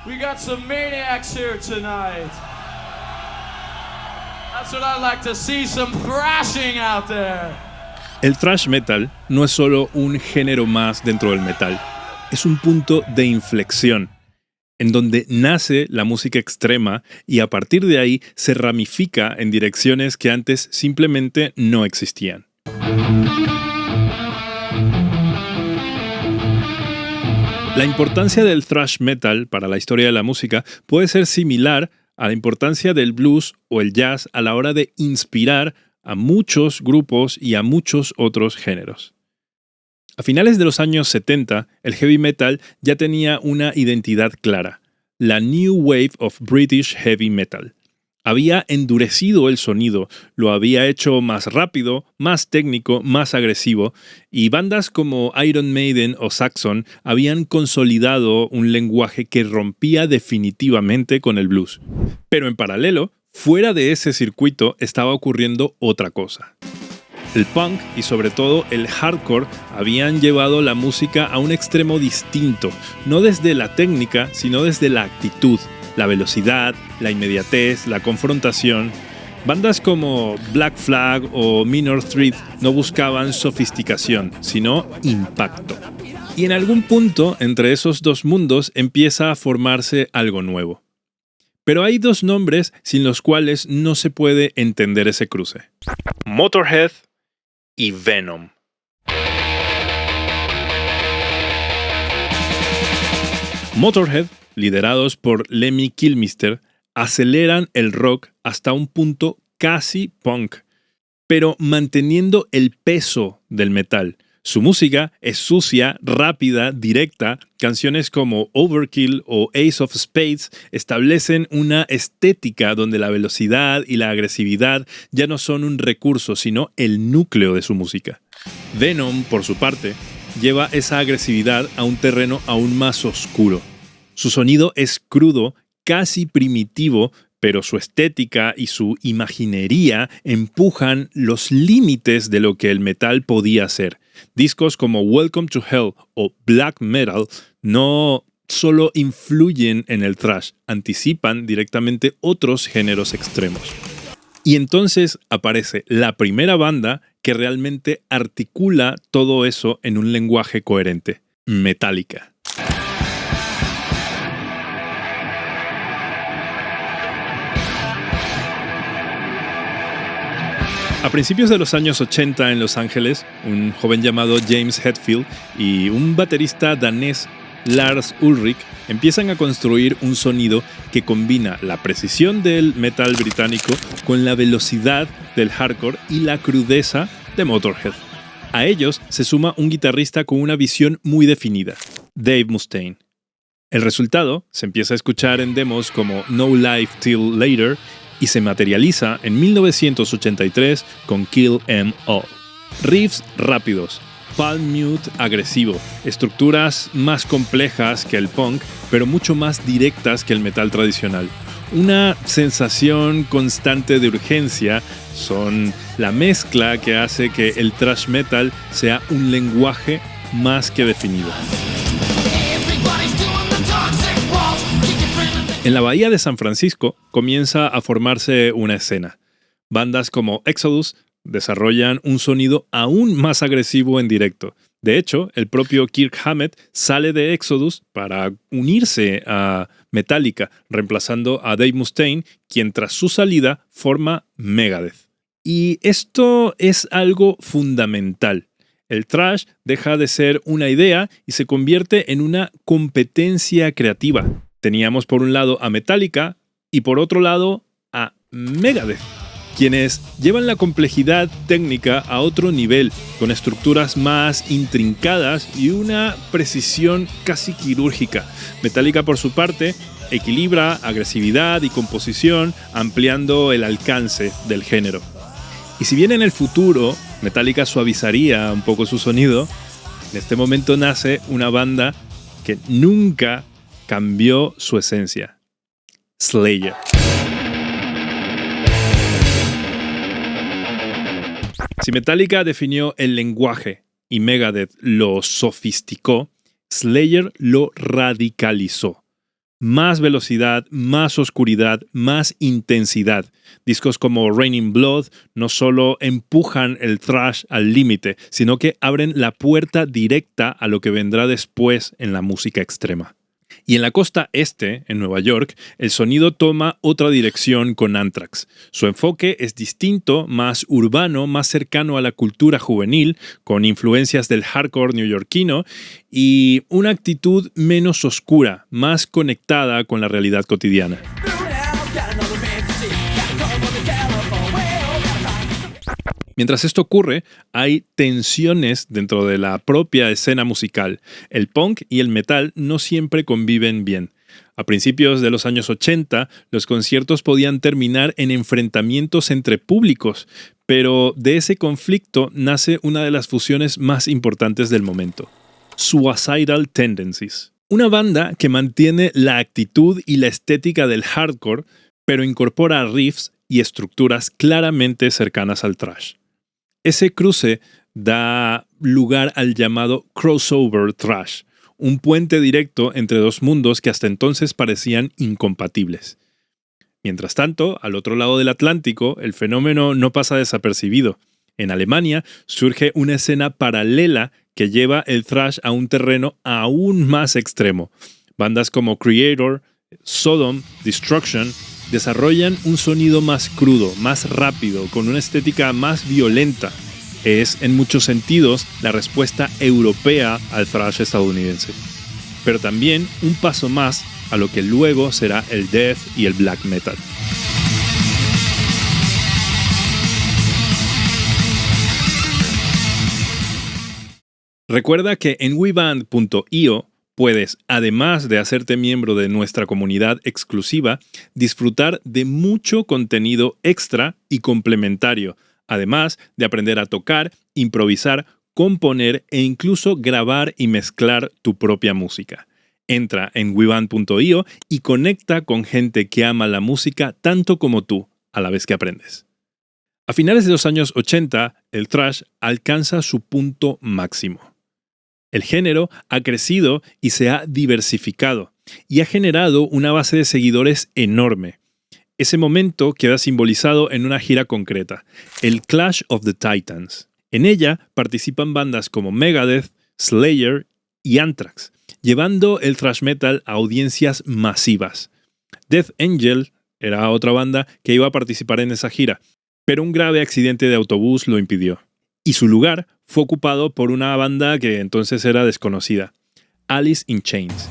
We got some maniacs here tonight. That's what I like to see, some thrashing out there. El thrash metal no es solo un género más dentro del metal, es un punto de inflexión, en donde nace la música extrema y a partir de ahí se ramifica en direcciones que antes simplemente no existían. La importancia del thrash metal para la historia de la música puede ser similar a la importancia del blues o el jazz a la hora de inspirar a muchos grupos y a muchos otros géneros. A finales de los años 70, el heavy metal ya tenía una identidad clara, la New Wave of British Heavy Metal. Había endurecido el sonido, lo había hecho más rápido, más técnico, más agresivo, y bandas como Iron Maiden o Saxon habían consolidado un lenguaje que rompía definitivamente con el blues. Pero en paralelo, fuera de ese circuito estaba ocurriendo otra cosa. El punk y sobre todo el hardcore habían llevado la música a un extremo distinto, no desde la técnica, sino desde la actitud, la velocidad, la inmediatez, la confrontación. Bandas como Black Flag o Minor Threat no buscaban sofisticación, sino impacto. Y en algún punto entre esos dos mundos empieza a formarse algo nuevo. Pero hay dos nombres sin los cuales no se puede entender ese cruce: Motorhead y Venom. Motorhead, liderados por Lemmy Kilmister, aceleran el rock hasta un punto casi punk, pero manteniendo el peso del metal. Su música es sucia, rápida, directa. Canciones como Overkill o Ace of Spades establecen una estética donde la velocidad y la agresividad ya no son un recurso, sino el núcleo de su música. Venom, por su parte, lleva esa agresividad a un terreno aún más oscuro. Su sonido es crudo, casi primitivo, pero su estética y su imaginería empujan los límites de lo que el metal podía ser. Discos como Welcome to Hell o Black Metal no solo influyen en el thrash, anticipan directamente otros géneros extremos. Y entonces aparece la primera banda que realmente articula todo eso en un lenguaje coherente: Metallica. A principios de los años 80 en Los Ángeles, un joven llamado James Hetfield y un baterista danés, Lars Ulrich, empiezan a construir un sonido que combina la precisión del metal británico con la velocidad del hardcore y la crudeza de Motorhead. A ellos se suma un guitarrista con una visión muy definida, Dave Mustaine. El resultado se empieza a escuchar en demos como No Life Till Later y se materializa en 1983 con Kill 'Em All. Riffs rápidos, palm mute agresivo, estructuras más complejas que el punk, pero mucho más directas que el metal tradicional. Una sensación constante de urgencia son la mezcla que hace que el thrash metal sea un lenguaje más que definido. En la bahía de San Francisco comienza a formarse una escena. Bandas como Exodus desarrollan un sonido aún más agresivo en directo. De hecho, el propio Kirk Hammett sale de Exodus para unirse a Metallica, reemplazando a Dave Mustaine, quien tras su salida forma Megadeth. Y esto es algo fundamental. El thrash deja de ser una idea y se convierte en una competencia creativa. Teníamos por un lado a Metallica y por otro lado a Megadeth, quienes llevan la complejidad técnica a otro nivel, con estructuras más intrincadas y una precisión casi quirúrgica. Metallica, por su parte, equilibra agresividad y composición, ampliando el alcance del género. Y si bien en el futuro Metallica suavizaría un poco su sonido, en este momento nace una banda que nunca cambió su esencia: Slayer. Si Metallica definió el lenguaje y Megadeth lo sofisticó, Slayer lo radicalizó. más velocidad, más oscuridad, más intensidad. Discos como Raining Blood no solo empujan el thrash al límite, sino que abren la puerta directa a lo que vendrá después en la música extrema. Y en la costa este, en Nueva York, el sonido toma otra dirección con Anthrax. Su enfoque es distinto, más urbano, más cercano a la cultura juvenil, con influencias del hardcore neoyorquino y una actitud menos oscura, más conectada con la realidad cotidiana. Mientras esto ocurre, hay tensiones dentro de la propia escena musical. El punk y el metal no siempre conviven bien. A principios de los años 80, los conciertos podían terminar en enfrentamientos entre públicos, pero de ese conflicto nace una de las fusiones más importantes del momento: Suicidal Tendencies. Una banda que mantiene la actitud y la estética del hardcore, pero incorpora riffs y estructuras claramente cercanas al thrash. Ese cruce da lugar al llamado crossover thrash, un puente directo entre dos mundos que hasta entonces parecían incompatibles. Mientras tanto, al otro lado del Atlántico, el fenómeno no pasa desapercibido. En Alemania surge una escena paralela que lleva el thrash a un terreno aún más extremo. Bandas como Kreator, Sodom, Destruction desarrollan un sonido más crudo, más rápido, con una estética más violenta. Es, en muchos sentidos, la respuesta europea al thrash estadounidense. Pero también un paso más a lo que luego será el death y el black metal. Recuerda que en weband.io puedes, además de hacerte miembro de nuestra comunidad exclusiva, disfrutar de mucho contenido extra y complementario, además de aprender a tocar, improvisar, componer e incluso grabar y mezclar tu propia música. Entra en weband.io y conecta con gente que ama la música tanto como tú, a la vez que aprendes. A finales de los años 80, el thrash alcanza su punto máximo. El género ha crecido y se ha diversificado, y ha generado una base de seguidores enorme. Ese momento queda simbolizado en una gira concreta, el Clash of the Titans. En ella participan bandas como Megadeth, Slayer y Anthrax, llevando el thrash metal a audiencias masivas. Death Angel era otra banda que iba a participar en esa gira, pero un grave accidente de autobús lo impidió. Y su lugar fue ocupado por una banda que entonces era desconocida, Alice in Chains.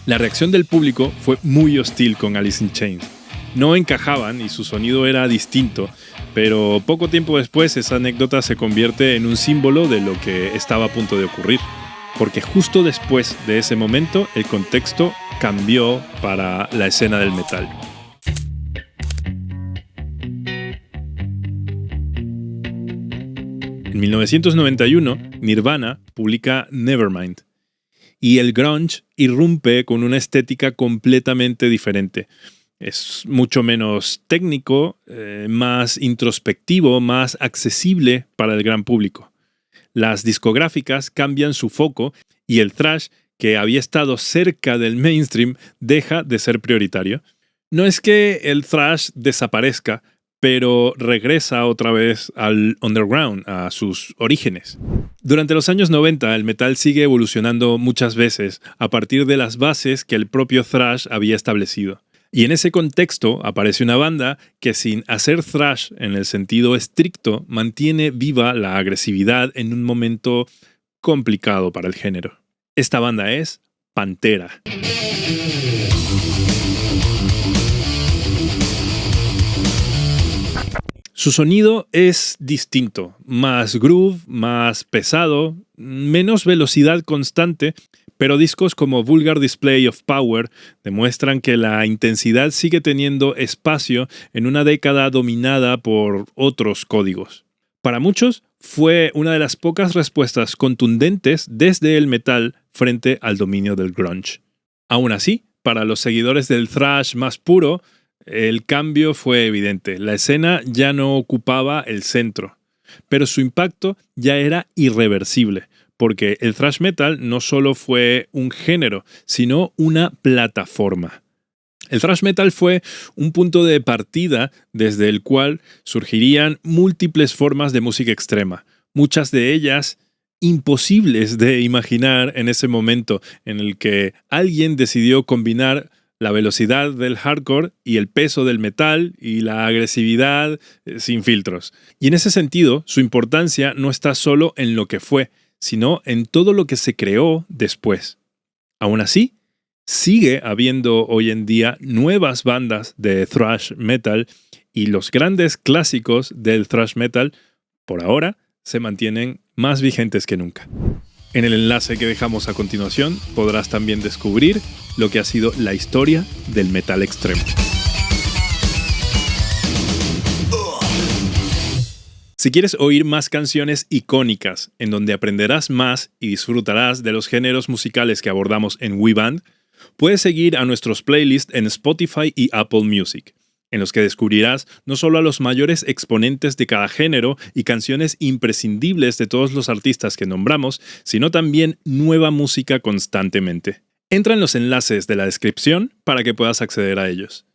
La reacción del público fue muy hostil con Alice in Chains. No encajaban y su sonido era distinto, pero poco tiempo después esa anécdota se convierte en un símbolo de lo que estaba a punto de ocurrir, porque justo después de ese momento el contexto cambió para la escena del metal. En 1991, Nirvana publica Nevermind, y el grunge irrumpe con una estética completamente diferente. Es mucho menos técnico, más introspectivo, más accesible para el gran público. Las discográficas cambian su foco y el thrash, que había estado cerca del mainstream, deja de ser prioritario. No es que el thrash desaparezca, pero regresa otra vez al underground, a sus orígenes. Durante los años 90, el metal sigue evolucionando muchas veces a partir de las bases que el propio thrash había establecido. Y en ese contexto aparece una banda que, sin hacer thrash en el sentido estricto, mantiene viva la agresividad en un momento complicado para el género. Esta banda es Pantera. Su sonido es distinto, más groove, más pesado, menos velocidad constante, pero discos como Vulgar Display of Power demuestran que la intensidad sigue teniendo espacio en una década dominada por otros códigos. Para muchos, fue una de las pocas respuestas contundentes desde el metal frente al dominio del grunge. Aún así, para los seguidores del thrash más puro, el cambio fue evidente. La escena ya no ocupaba el centro, pero su impacto ya era irreversible, porque el thrash metal no solo fue un género, sino una plataforma. El thrash metal fue un punto de partida desde el cual surgirían múltiples formas de música extrema, muchas de ellas imposibles de imaginar en ese momento en el que alguien decidió combinar la velocidad del hardcore y el peso del metal y la agresividad sin filtros. Y en ese sentido, su importancia no está solo en lo que fue, sino en todo lo que se creó después. Aún así, sigue habiendo hoy en día nuevas bandas de thrash metal y los grandes clásicos del thrash metal, por ahora, se mantienen más vigentes que nunca. En el enlace que dejamos a continuación podrás también descubrir lo que ha sido la historia del metal extremo. Si quieres oír más canciones icónicas en donde aprenderás más y disfrutarás de los géneros musicales que abordamos en WeBand, puedes seguir a nuestros playlists en Spotify y Apple Music, en los que descubrirás no solo a los mayores exponentes de cada género y canciones imprescindibles de todos los artistas que nombramos, sino también nueva música constantemente. Entra en los enlaces de la descripción para que puedas acceder a ellos.